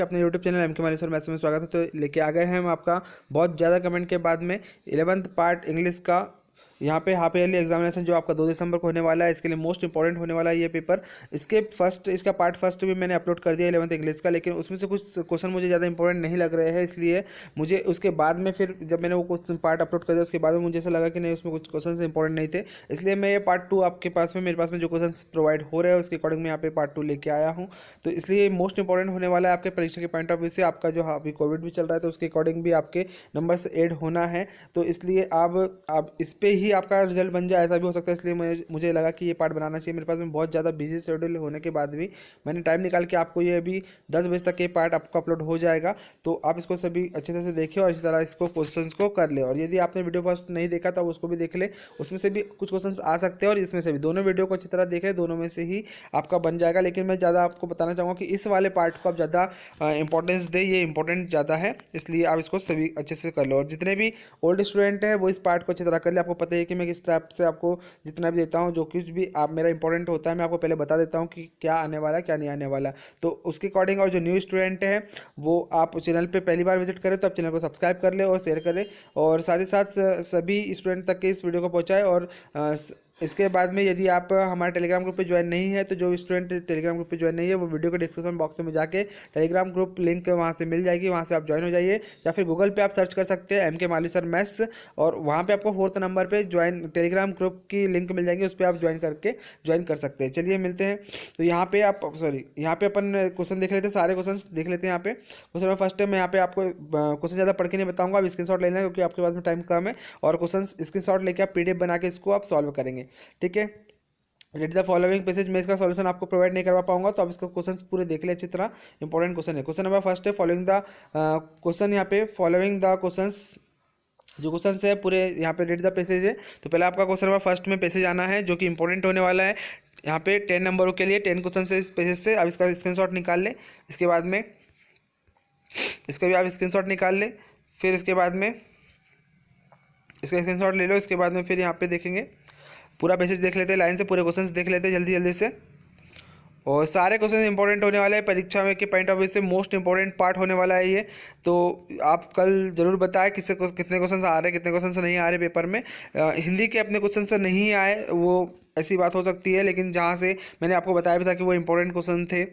आपके अपने YouTube channel M के मालेश्वर मैथ्स में स्वागत है। तो लेके आ गए हैं हम आपका बहुत ज़्यादा कमेंट के बाद में 11th पार्ट इंग्लिश का यहाँ पे हाफ ईयरली एग्जामिनेशन जो आपका 2 दिसंबर को होने वाला है। इसके लिए मोस्ट इंपॉर्टेंट होने वाला है ये पेपर। इसका पार्ट फर्स्ट भी मैंने अपलोड कर दिया 11th इंग्लिश का, लेकिन उसमें से कुछ क्वेश्चन मुझे ज़्यादा इंपॉर्टेंट नहीं लग रहे हैं, इसलिए मुझे उसके बाद में फिर जब मैंने वो क्वेश्चन पार्ट अपलोड कर दिया उसके बाद में मुझे ऐसा लगा कि नहीं, उसमें कुछ क्वेश्चन इंपॉर्टेंट नहीं थे, इसलिए मैं ये पार्ट 2 आपके पास में मेरे पास में जो क्वेश्चन प्रोवाइड हो रहे हैं उसके अकॉर्डिंग मैं यहाँ पे पार्ट 2 लेके आया हूँ। तो इसलिए मोस्ट इंपॉर्टेंट होने वाला है आपके परीक्षा के पॉइंट ऑफ व्यू से। आपका जो अभी कोविड भी चल रहा है तो उसके अकॉर्डिंग भी आपके नंबर्स ऐड होना है, तो इसलिए आप इस पर ही आपका रिजल्ट बन जाए, ऐसा भी हो सकता है। इसलिए मुझे लगा कि ये पार्ट बनाना चाहिए। मेरे पास में बहुत ज़्यादा बिजी शेड्यूल होने के बाद भी मैंने टाइम निकाल के आपको ये अभी 10 बजे तक ये पार्ट आपको अपलोड हो जाएगा, तो आप इसको सभी अच्छे तरह से देखिए और इसी तरह इसको क्वेश्चंस को कर ले। और यदि आपने वीडियो फर्स्ट नहीं देखा तो आप उसको भी देख ले, उसमें से भी कुछ क्वेश्चंस आ सकते हैं और इसमें से भी। दोनों वीडियो को अच्छी तरह देखें, दोनों में से ही आपका बन जाएगा। लेकिन मैं ज़्यादा आपको बताना चाहूँगा कि इस वाले पार्ट को आप ज़्यादा इंपॉर्टेंस दें, ये इंपॉर्टेंट ज़्यादा है, इसलिए आप इसको सभी अच्छे से कर लो। और जितने भी ओल्ड स्टूडेंट हैं वो इस पार्ट को अच्छी तरह कर ले। आपको पता है कि मैं किस टाइप से आपको जितना भी देता हूँ, जो कुछ भी आप मेरा इंपॉर्टेंट होता है मैं आपको पहले बता देता हूँ कि क्या आने वाला है क्या नहीं आने वाला, तो उसके अकॉर्डिंग। और जो न्यू स्टूडेंट है वो आप चैनल पे पहली बार विजिट करें तो आप चैनल को सब्सक्राइब कर ले और शेयर करें, और साथ ही साथ सभी स्टूडेंट तक के इस वीडियो को पहुँचाएँ। और इसके बाद में यदि आप हमारे टेलीग्राम ग्रुप पे ज्वाइन नहीं है तो जो स्टूडेंट टेलीग्राम ग्रुप पे ज्वाइन नहीं है वो वीडियो के डिस्क्रिप्शन बॉक्स में जाके टेलीग्राम ग्रुप लिंक वहाँ से मिल जाएगी, वहाँ से आप ज्वाइन हो जाइए। या फिर गूगल पे आप सर्च कर सकते हैं एम के मालेश्वर मैथ्स, और वहाँ पे आपको 4th नंबर पे ज्वाइन टेलीग्राम ग्रुप की लिंक मिल जाएगी, उस पर आप ज्वाइन कर सकते हैं। चलिए मिलते हैं। तो यहाँ पे यहाँ पे अपन क्वेश्चन देख लेते हैं, सारे क्वेश्चन देख लेते हैं। यहाँ पे क्वेश्चन नंबर फर्स्ट है, मैं यहाँ पे आपको क्वेश्चन ज़्यादा पढ़ के नहीं बताऊँगा, आप स्क्रीनशॉट ले लेना क्योंकि आपके पास में टाइम कम है, और क्वेश्चन स्क्रीनशॉट लेके आप PDF बना के इसको आप सॉल्व करेंगे, ठीक है। रेड द फॉलोइंग पैसेज, मैं इसका सॉल्यूशन आपको प्रोवाइड नहीं करवा पाऊंगा, तो आप इसको क्वेश्चन पूरे देख ले अच्छी तरह। इंपॉर्टेंट क्वेश्चन है। क्वेश्चन नंबर फर्स्ट है फॉलोइंग द क्वेश्चन, यहाँ पे फॉलोइंग द क्वेश्चंस जो क्वेश्चन है पूरे यहाँ पे रेड द पैसेज है। तो पहले आपका क्वेश्चन नंबर फर्स्ट में पैसेज आना है जो कि इंपॉर्टेंट होने वाला है। यहाँ पे 10 नंबरों के लिए 10 क्वेश्चन है इस पैसेज से। अब इसका स्क्रीनशॉट निकाल ले, इसके बाद में इसका भी आप स्क्रीनशॉट निकाल ले, फिर इसके बाद में इसका स्क्रीनशॉट ले लो। इसके बाद में फिर यहाँ पे देखेंगे पूरा पैसेज देख लेते हैं, लाइन से पूरे क्वेश्चंस देख लेते हैं जल्दी जल्दी से। और सारे क्वेश्चन इंपॉर्टेंट होने वाले हैं, परीक्षा में के पॉइंट ऑफ व्यू से मोस्ट इंपॉर्टेंट पार्ट होने वाला है ये। तो आप कल ज़रूर बताएं कितने क्वेश्चन आ रहे हैं, कितने क्वेश्चन नहीं आ रहे पेपर में। हिंदी के अपने क्वेश्चन से नहीं आए वो ऐसी बात हो सकती है, लेकिन जहाँ से मैंने आपको बताया भी था कि वो इंपॉर्टेंट क्वेश्चन थे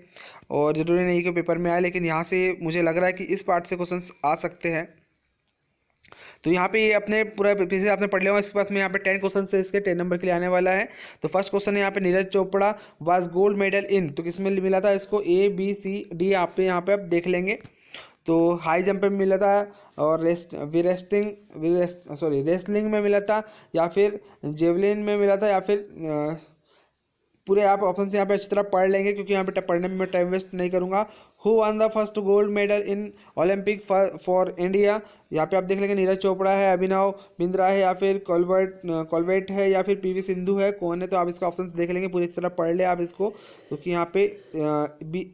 और ज़रूरी नहीं कि पेपर में आए, लेकिन यहाँ से मुझे लग रहा है कि इस पार्ट से क्वेश्चन आ सकते हैं। तो यहाँ पे ये अपने पूरा पीछे आपने पढ़ लिया होगा। इसके पास में यहाँ पे 10 क्वेश्चन से इसके 10 नंबर के लिए आने वाला है। तो फर्स्ट क्वेश्चन है यहाँ पे, Neeraj Chopra was gold medal in, तो किसमें मिला था इसको, ABCD यहाँ पे आप देख लेंगे। तो हाई जंप में मिला था, और रेसलिंग में मिला था, या फिर जेवलिन में मिला था, या फिर पूरे आप ऑप्शन से यहाँ पे अच्छी तरह पढ़ लेंगे क्योंकि यहाँ पे पढ़ने में मैं टाइम वेस्ट नहीं करूँगा। Who one the first gold medal in Olympic for India, यहाँ पे आप देख लेंगे नीरज चोपड़ा है, अभिनव बिंद्रा है, या फिर कॉलवेट है, या फिर PV सिंधु है, कौन है। तो आप इसका ऑप्शन देख लेंगे, पूरी तरह पढ़ ले आप इसको, क्योंकि यहाँ पे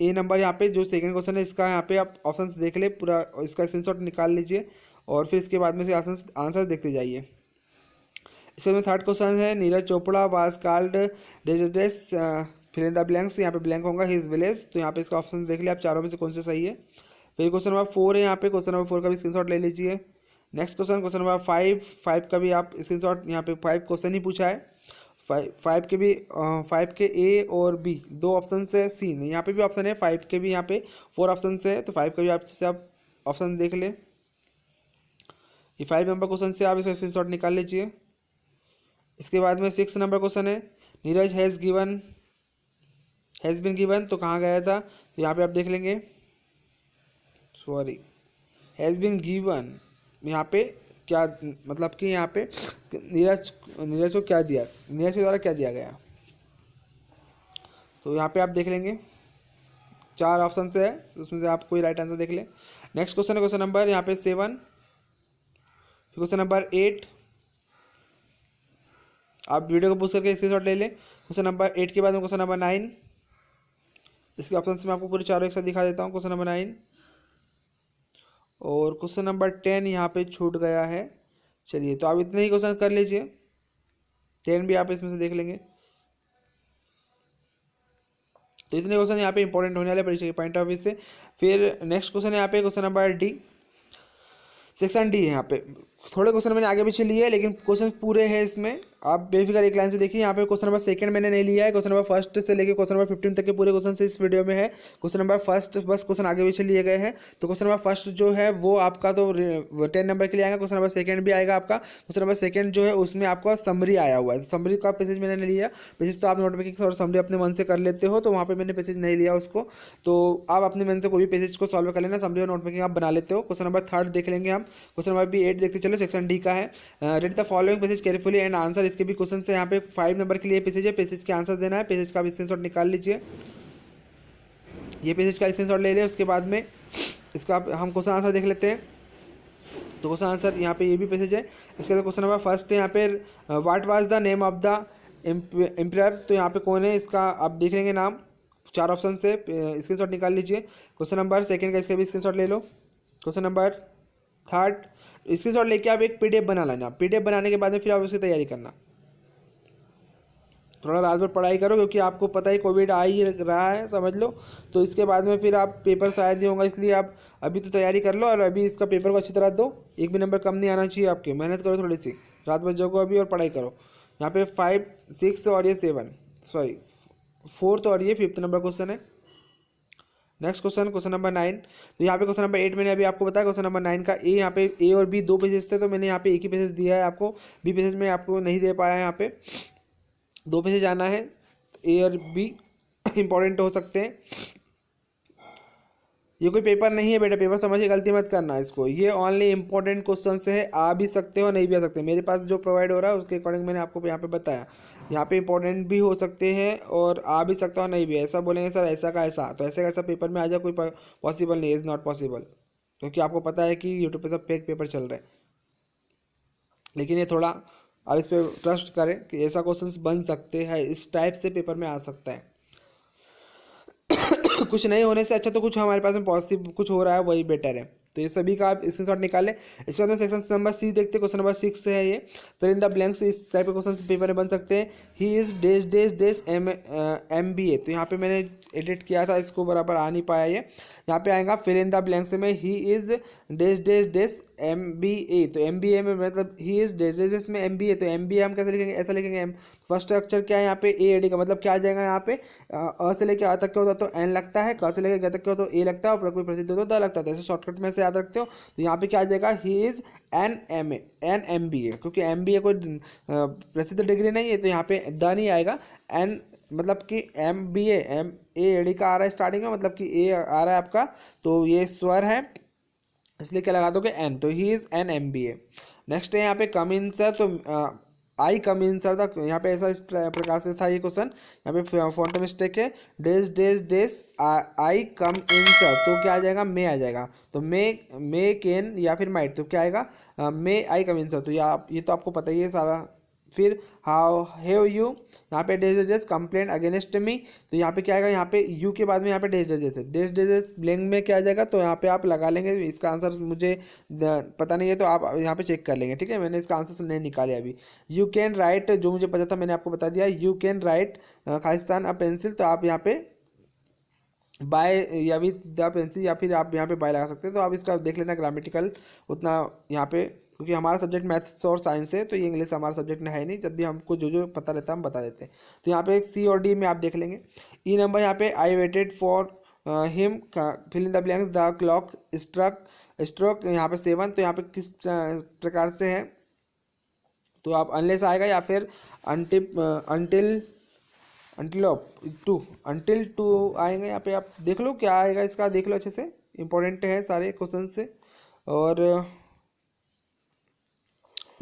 A नंबर यहाँ पे जो सेकंड क्वेश्चन है इसका यहाँ पे आप ऑप्शन देख ले पूरा, इसका स्क्रीनशॉट निकाल लीजिए और फिर इसके बाद में से आंसर देखते जाइए। इसके बाद में थर्ड क्वेश्चन है, नीरज चोपड़ा वाज कॉल्ड डेजर्टेस फिल इन द ब्लैंक्स, यहाँ पे ब्लैंक होगा हिज विलेज। तो यहाँ पे इसका ऑप्शन देख लिया आप, चारों में से कौन से सही है। फिर क्वेश्चन नंबर 4 है, यहाँ पे क्वेश्चन नंबर 4 का भी स्क्रीनशॉट ले लीजिए। नेक्स्ट क्वेश्चन नंबर 5 का भी आप स्क्रीनशॉट, यहाँ पे 5 क्वेश्चन ही पूछा है। 5 के भी 5 के A और B दो ऑप्शन है, C नहीं, यहाँ पे भी ऑप्शन है 5 के भी, यहाँ पे 4 ऑप्शन है, तो 5 का भी आप ऑप्शन देख ले। ये 5 नंबर क्वेश्चन से आप इसका स्क्रीनशॉट निकाल लीजिए। इसके बाद में 6 नंबर क्वेश्चन है, नीरज हैज़ बिन गिवन, तो कहाँ गया था, तो यहाँ पे आप देख लेंगे, हैज़ बिन गिवन यहाँ पे क्या मतलब कि यहाँ पे नीरज को क्या दिया, नीरज के द्वारा क्या दिया गया। तो यहाँ पे आप देख लेंगे 4 ऑप्शन से है, उसमें से आप कोई राइट आंसर देख लें। नेक्स्ट क्वेश्चन है क्वेश्चन नंबर यहाँ पे 7, क्वेश्चन नंबर 8, आप वीडियो को पूछ करके स्क्रीनशॉट ले लें। क्वेश्चन नंबर 8 के बाद में क्वेश्चन नंबर 9, इसके ऑप्शन से मैं आपको पूरे चारों एक साथ दिखा देता हूँ। क्वेश्चन नंबर 9 और क्वेश्चन नंबर 10 यहाँ पे छूट गया है। चलिए तो आप इतने ही क्वेश्चन कर लीजिए, 10 भी आप इसमें से देख लेंगे। तो इतने क्वेश्चन यहाँ पे इंपॉर्टेंट होने वाले परीक्षा के पॉइंट ऑफ व्यू से। फिर नेक्स्ट क्वेश्चन है यहाँ पे question number D, section D है। यहाँ पे थोड़े क्वेश्चन मैंने आगे पीछे लिए लेकिन क्वेश्चन पूरे हैं इसमें, आप बेफिक्र एक लाइन से देखिए। यहाँ पे क्वेश्चन नंबर सेकंड मैंने नहीं लिया है, क्वेश्चन नंबर फर्स्ट से लेके क्वेश्चन नंबर 15 तक के पूरे क्वेश्चन से इस वीडियो में है। क्वेश्चन नंबर फर्स्ट बस क्वेश्चन आगे पीछे लिए गए हैं। तो क्वेश्चन नंबर फर्स्ट जो है वो आपका तो 10 नंबर के लिए आएगा। क्वेश्चन नंबर सेकंड भी आएगा आपका। क्वेश्चन नंबर सेकंड जो है उसमें आपका समरी आया हुआ है, समरी का पैसेज मैंने नहीं लिया। पैसेज तो आप नोटबुक और समरी अपने मन से कर लेते हो, तो वहाँ पर मैंने पैसेज नहीं लिया उसको। तो आप अपने मन से कोई भी पैसेज को सॉल्व कर लेना, समरी और नोटबुक आप बना लेते हो। क्वेश्चन नंबर थर्ड देख लेंगे हम। क्वेश्चन नंबर भी 8 देखते चलो, सेक्शन डी का है। Read the following passage carefully and answer. इसके भी क्वेश्चन से यहाँ पे 5 नंबर के लिए पैसेज है, पैसेज के आंसर देना है। पैसेज का भी स्क्रीनशॉट निकाल लीजिए, ये पैसेज का स्क्रीनशॉट ले लें। उसके बाद में इसका हम क्वेश्चन आंसर देख लेते हैं। तो क्वेश्चन आंसर यहाँ पे ये भी पैसेज है। इसके बाद क्वेश्चन नंबर फर्स्ट है यहाँ पे, what was the name of the emperor. तो यहाँ पे कौन है इसका आप देख लेंगे नाम, 4 ऑप्शन से स्क्रीनशॉट निकाल लीजिए। क्वेश्चन नंबर सेकंड का इसका भी स्क्रीनशॉट ले लो। क्वेश्चन नंबर थर्ड स्क्रीनशॉट लेके आप एक PDF बना लेना। PDF बनाने के बाद में फिर आप उसकी तैयारी करना। थोड़ा रात भर पढ़ाई करो क्योंकि आपको पता ही कोविड आ ही रहा है, समझ लो। तो इसके बाद में फिर आप पेपर शायद ही होगा, इसलिए आप अभी तो तैयारी कर लो और अभी इसका पेपर को अच्छी तरह दो। एक भी नंबर कम नहीं आना चाहिए आपके। मेहनत करो थोड़ी सी, रात भर जगो अभी और पढ़ाई करो। यहाँ पे 5, 6 और ये 7 सॉरी 4th और ये 5th नंबर क्वेश्चन है। Next question, question number 9। तो यहाँ पे क्वेश्चन नंबर 8 मैंने अभी आपको बताया। क्वेश्चन नंबर 9 का यहाँ पे ए और बी 2 पेजेस थे, तो मैंने यहाँ पे एक ही पेजेस दिया है आपको। बी पेजेस में आपको नहीं दे पाया है, यहाँ पे 2 पेजेस आना है। ए और बी इंपॉर्टेंट हो सकते हैं। ये कोई पेपर नहीं है बेटा, पेपर समझिए, गलती मत करना इसको। ये ओनली इंपॉर्टेंट क्वेश्चन से है, आ भी सकते हो नहीं भी आ सकते। मेरे पास जो प्रोवाइड हो रहा है उसके अकॉर्डिंग मैंने आपको यहाँ पे बताया। यहाँ पे इंपॉर्टेंट भी हो सकते हैं और आ भी सकता हो नहीं भी। ऐसा बोलेंगे सर ऐसा का ऐसा, तो ऐसा का ऐसा पेपर में आ जाए, कोई पॉसिबल नहीं, इज़ नॉट पॉसिबल। क्योंकि आपको पता है कि यूट्यूब पर सब फेक पेपर चल रहे हैं। लेकिन ये थोड़ा आप इस पर ट्रस्ट करें कि ऐसा क्वेश्चन बन सकते हैं, इस टाइप से पेपर में आ सकता है। कुछ नहीं होने से अच्छा तो कुछ हमारे पास में पॉसिबल कुछ हो रहा है, वही बेटर है। तो ये सभी का आप स्क्रीनशॉट निकालें। इसके बाद में सेक्शन नंबर सी देखते हैं। क्वेश्चन नंबर 6 है ये, फिर इन द ब्लैंक्स। इस टाइप के क्वेश्चन पेपर में बन सकते हैं। He is days days days MBA। तो यहाँ पे मैंने एडिट किया था, इसको बराबर आ नहीं पाया ये। यहाँ पे आएगा फिर इन द ब्लैंक्स में he is days days days MBA। तो MBA में मतलब he is days days days में MBA। तो MBA हम कैसे लिखेंगे, ऐसा लिखेंगे। फर्स्ट अक्षर क्या है यहाँ पे, AD का मतलब क्या आ जाएगा यहाँ पे, अ से लेके आ तक क्या होता तो N लगता है, क से लेके ग तक क्या होता तो A लगता है, और कोई प्रसिद्ध होता तो द लगता है। तो ऐसे शॉर्टकट में से याद रखते हो। तो यहाँ पे क्या आ जाएगा, ही इज़ एन MBA। क्योंकि MBA कोई प्रसिद्ध डिग्री नहीं है, तो यहाँ पे द नहीं आएगा। एन मतलब कि MBA AD का आ रहा है स्टार्टिंग में, मतलब कि A आ रहा है आपका, तो ये स्वर है, इसलिए क्या लगा दोगे N। तो he is an MBA। Next है यहाँ पे कम इन सर। तो आई कम इन सर था, यहाँ पे ऐसा इस प्रकार से था ये क्वेश्चन। यहाँ पे फॉन्ट मिस्टेक है, days days days I come in sir. तो क्या आ जाएगा, मे आ जाएगा। तो मे कैन या फिर माइट, तो क्या आएगा, मे आई कम इन सर। तो ये तो आपको पता ही है सारा। फिर हाउ हैव यू, यहाँ पे days days complaint against me. तो यहाँ पे क्या आएगा, यहाँ पे यू के बाद में यहाँ पे डेज डेज है। डेज डेज ब्लैंक में क्या आ जाएगा, तो यहाँ पे आप लगा लेंगे। इसका आंसर मुझे पता नहीं है, तो आप यहाँ पे चेक कर लेंगे, ठीक है। मैंने इसका आंसर नहीं निकाले अभी। यू कैन राइट, जो मुझे पता था मैंने आपको बता दिया। You can write Khalistan a pencil. तो आप यहाँ पे बाय या विद द पेंसिल, या फिर आप यहाँ पे बाय लगा सकते हैं। तो आप इसका देख लेना ग्रामेटिकल उतना यहाँ पे, क्योंकि हमारा सब्जेक्ट मैथ्स और साइंस है, तो ये इंग्लिश हमारा सब्जेक्ट में है नहीं। जब भी हमको जो जो पता रहता है हम बता देते हैं। तो यहाँ पे C और D में आप देख लेंगे। ई नंबर यहाँ पे I waited for him, fill in the blanks, the clock stroke यहाँ पे 7। तो यहाँ पे किस प्रकार से है, तो आप अनलेस आएगा या फिर अंटिल टू आएंगे। यहाँ पे आप देख लो क्या आएगा, इसका देख लो अच्छे से, इंपॉर्टेंट है सारे क्वेश्चन से। और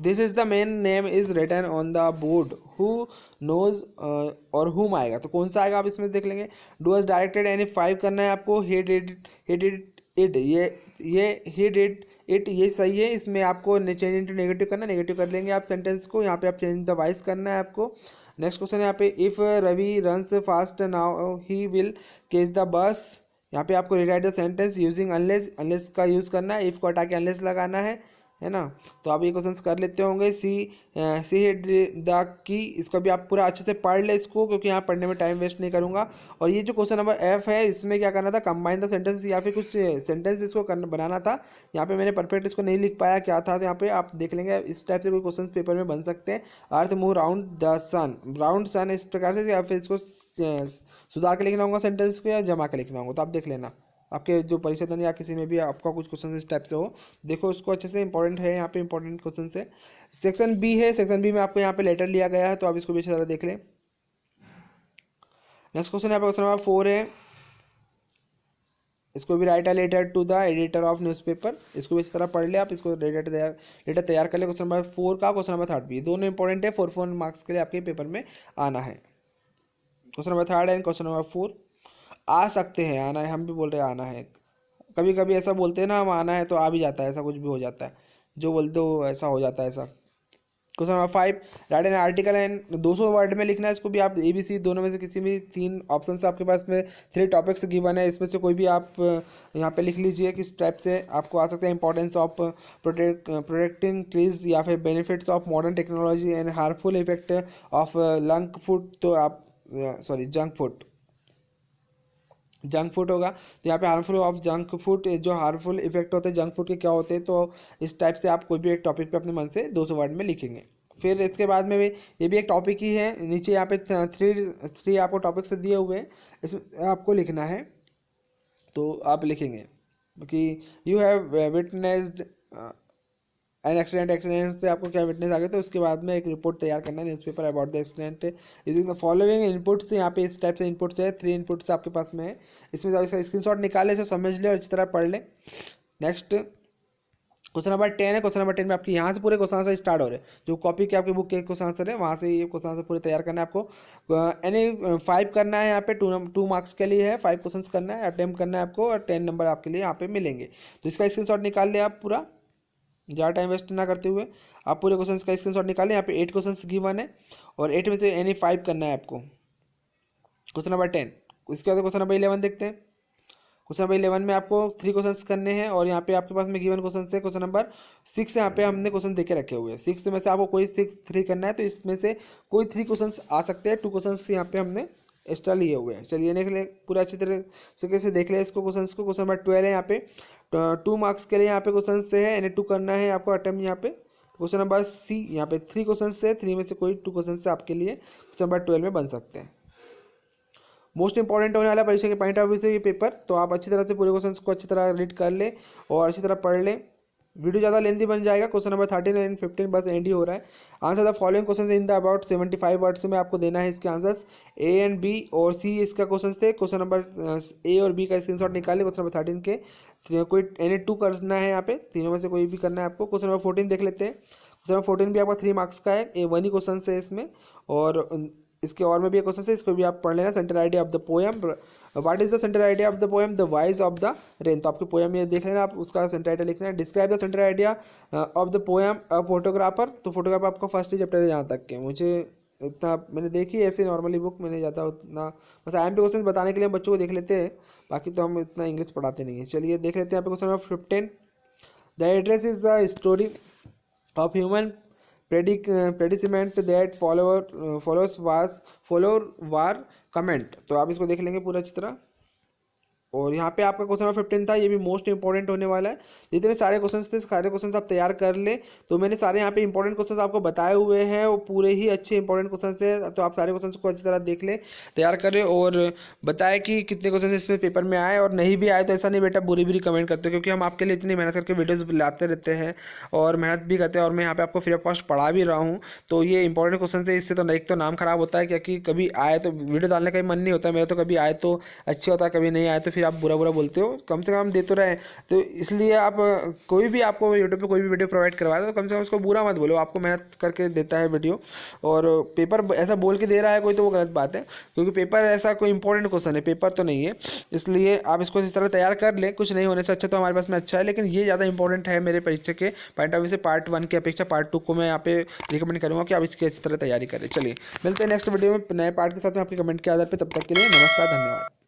this is the main name is written on the board, who knows और हुम आएगा। तो कौन सा आएगा आप इसमें देख लेंगे। डू एज डायरेक्टेड यानी 5 करना है आपको। ही डिड इट, ये ही डिड इट, ये सही है। इसमें आपको चेंज इनटू नेगेटिव करना, नेगेटिव कर लेंगे आप सेंटेंस को। यहाँ पे आप चेंज द वॉइस करना है आपको। नेक्स्ट क्वेश्चन है यहाँ पे, if Ravi runs fast now he will catch the bus. यहाँ पे आपको rewrite the sentence using unless, unless का यूज़ करना है। इफ़ को हटा के अनलेस लगाना है। है ना। तो आप ये क्वेश्चंस कर लेते होंगे। सी द की, इसको भी आप पूरा अच्छे से पढ़ ले इसको, क्योंकि यहाँ पढ़ने में टाइम वेस्ट नहीं करूँगा। और ये जो क्वेश्चन नंबर F है, इसमें क्या करना था, कंबाइन द सेंटेंस या फिर कुछ सेंटेंस इसको बनाना था। यहाँ पे मैंने परफेक्ट इसको नहीं लिख पाया क्या था, तो यहाँ पे आप देख लेंगे। इस टाइप से कोई क्वेश्चन पेपर में बन सकते हैं। Earth move round the sun, round sun, इस प्रकार से, या फिर इसको सुधार के लिखना होगा सेंटेंस को, या जमा के लिखना होगा। तो आप देख लेना आपके जो परिषद या किसी में भी आपका कुछ क्वेश्चन इस टाइप से हो, देखो उसको अच्छे से। इंपॉर्टेंट है, यहाँ पे इंपॉर्टेंट क्वेश्चन है। सेक्शन बी है, सेक्शन बी में आपको यहाँ पे लेटर लिया गया है, तो आप इसको भी अच्छी तरह देख लें। नेक्स्ट क्वेश्चन यहाँ पे क्वेश्चन नंबर 4 है। इसको भी write a letter to the editor of newspaper, इसको भी इस तरह पढ़ ले आप। इसको लेटर तैयार कर ले। क्वेश्चन नंबर 4 का, क्वेश्चन नंबर 3 भी, दोनों इंपॉर्टेंट है। 4 मार्क्स के लिए आपके पेपर में आना है। Question number 3 and question number 4 आ सकते हैं, आना है, हम भी बोल रहे हैं आना है। कभी कभी ऐसा बोलते हैं ना हम, आना है तो आ भी जाता है, ऐसा कुछ भी हो जाता है, जो बोलते हो ऐसा हो जाता है ऐसा। Question number 5, right an article and 200 word में लिखना है। इसको भी आप ABC दोनों में से किसी भी 3 ऑप्शन से आपके पास में 3 टॉपिक्स गिवन है, इसमें से कोई भी आप यहाँ पे लिख लीजिए। किस टाइप से आपको आ सकता है। इंपॉर्टेंस ऑफ प्रोटेक्टिंग ट्रीज, या फिर benefits of modern technology and harmful effect of Lanka food, तो आप जंक फूड होगा। तो यहाँ पे हार्मफुल ऑफ जंक फूड, जो हार्मफुल इफेक्ट होते हैं जंक फूड के क्या होते हैं, तो इस टाइप से आप कोई भी एक टॉपिक पे अपने मन से 200 वर्ड में लिखेंगे। फिर इसके बाद में भी ये भी एक टॉपिक ही है। नीचे यहाँ पे थ्री आपको टॉपिक से दिए हुए हैं, इसमें आपको लिखना है, तो आप लिखेंगे कि you have witnessed an accident से आपको क्या विटनेस आ गया, तो उसके बाद में एक रिपोर्ट तैयार करना है newspaper about the accident using the following inputs. यहाँ पे इस टाइप से इनपुट्स है, 3 इनपुट्स आपके पास में है। इसमें इसका स्क्रीनशॉट निकाले, इसे समझ ले और अच्छी तरह पढ़ ले। नेक्स्ट क्वेश्चन नंबर 10 है। क्वेश्चन नंबर 10 में आपके यहाँ से पूरे क्वेश्चन आंसर स्टार्ट हो रहे हैं। जो कॉपी के आपकी बुक के क्वेश्चन आंसर है, वहाँ से ये क्वेश्चन आंसर पूरे तैयार करना है आपको। एनी 5 करना है, यहाँ पे 2 मार्क्स के लिए है, 5 क्वेश्चन करना है, अटेम्प्ट करना है आपको, और 10 नंबर आपके लिए यहाँ पे मिलेंगे। तो इसका स्क्रीनशॉट निकाल ले आप पूरा, ज़्यादा टाइम वेस्ट ना करते हुए आप पूरे क्वेश्चन का स्क्रीनशॉट निकालें। यहाँ पे 8 क्वेश्चन गिवन है, और 8 में से एनी 5 करना है आपको। क्वेश्चन नंबर 10, इसके बाद क्वेश्चन नंबर 11 देखते हैं। क्वेश्चन नंबर 11 में आपको 3 क्वेश्चन करने हैं, और यहाँ पे आपके पास में गिवन क्वेश्चन से क्वेश्चन नंबर 6 यहाँ पे हमने क्वेश्चन देके रखे हुए हैं। 6 में से आपको कोई 3 करना है, तो इसमें से कोई 3 क्वेश्चन आ सकते हैं। 2 क्वेश्चन यहाँ पे हमने एक्स्ट्रा लिए हुए हैं। चलिए देख ले पूरा अच्छी तरह से कैसे देख ले इसको क्वेश्चन को। क्वेश्चन नंबर 12 है, यहाँ पे 2 मार्क्स के लिए यहाँ पे क्वेश्चन से है, NA 2 करना है आपको अटेम्प्ट। यहाँ पे क्वेश्चन नंबर C, यहाँ पे 3 क्वेश्चन से, 3 में से कोई 2 क्वेश्चन से आपके लिए क्वेश्चन नंबर 12 में बन सकते हैं। मोस्ट इंपॉर्टेंट होने वाला परीक्षा के पॉइंट ऑफ व्यू से ये पेपर, तो आप अच्छी तरह से पूरे क्वेश्चन को अच्छी तरह रीड कर ले और अच्छी तरह पढ़ ले। वीडियो ज़्यादा लेंथी बन जाएगा। क्वेश्चन नंबर 13 एंड 15 बस एंड ही हो रहा है। Answer the following question in the about 75 words में आपको देना है इसके आंसर्स। A एंड B और C इसका क्वेश्चन थे। क्वेश्चन नंबर A और B का स्क्रीनशॉट निकाले। क्वेश्चन नंबर 13 के कोई NA 2 करना है, यहाँ पे तीनों में से कोई भी करना है आपको। क्वेश्चन नंबर 14 देख लेते हैं। क्वेश्चन नंबर 14 भी आपका 3 मार्क्स का है, A1 ही क्वेश्चन है इसमें, और इसके और में भी एक क्वेश्चन है, इसको भी आप पढ़ लेना। Central idea of the poem, what is the central idea of the poem, the voice of the rain. तो आपके पोएम ये देख लेना, आप उसका सेंट्रल आइडिया लिखना है। Describe the central idea of the poem a photographer. तो फोटोग्राफर आपका फर्स्ट ही चैप्टर है यहाँ तक के। मुझे इतना मैंने देखी ऐसे नॉर्मली बुक, मैंने ज़्यादा उतना बस IMP क्वेश्चन बताने के लिए हम बच्चों को देख लेते हैं, बाकी तो हम इतना इंग्लिश पढ़ाते नहीं है। चलिए देख लेते हैं यहाँ पे question number 15। The address is the story of human predicament that follower war comment। तो आप इसको देख लेंगे पूरा अच्छी तरह। और यहाँ पे आपका क्वेश्चन नंबर 15 था, ये भी मोस्ट इंपॉर्टेंट होने वाला है। जितने सारे क्वेश्चंस थे सारे क्वेश्चंस आप तैयार कर ले। तो मैंने सारे यहाँ पे इंपॉर्टेंट क्वेश्चंस आपको बताए हुए हैं, वो पूरे ही अच्छे इंपॉर्टेंट क्वेश्चंस है। तो आप सारे क्वेश्चंस को अच्छी तरह देख ले, तैयार करें और बताए कि कितने क्वेश्चन इसमें पेपर में आए, और नहीं भी आए तो ऐसा नहीं बेटा बुरी बुरी कमेंट करते, क्योंकि हम आपके लिए इतनी मेहनत करके वीडियोज़ लाते रहते हैं और मेहनत भी करते हैं, और मैं यहाँ पर आपको फ्री ऑफ कॉस्ट पढ़ा भी रहा हूँ। तो ये इंपॉर्टेंट क्वेश्चन है, इससे तो एक तो नाम खराब होता है, क्योंकि कभी आए तो वीडियो डालने का ही मन नहीं होता मेरा, तो कभी आए तो अच्छा होता है, कभी नहीं आए तो फिर आप बुरा बुरा बोलते हो। कम से कम दे तो रहे, तो इसलिए आप कोई भी आपको यूट्यूब पे कोई भी वीडियो प्रोवाइड करवाए तो कम से कम उसको बुरा मत बोलो। आपको मेहनत करके देता है वीडियो, और पेपर ऐसा बोल के दे रहा है कोई, तो वो गलत बात है, क्योंकि पेपर ऐसा कोई इंपॉर्टेंट क्वेश्चन है, पेपर तो नहीं है। इसलिए आप इसको इस तरह तैयार कर ले, कुछ नहीं होने से अच्छा तो हमारे पास में अच्छा है, लेकिन ये ज़्यादा इंपॉर्टेंट है मेरे परीक्षा के पॉइंट ऑफ व्यू से। पार्ट 1 की अपेक्षा पार्ट 2 को मैं यहाँ पे रिकमेंड करूँगा कि आप इसकी अच्छी तरह तैयारी करें। चलिए मिलते हैं नेक्स्ट वीडियो में नए पार्ट के साथ में आपके कमेंट के आधार पर। तब तक के लिए नमस्कार, धन्यवाद।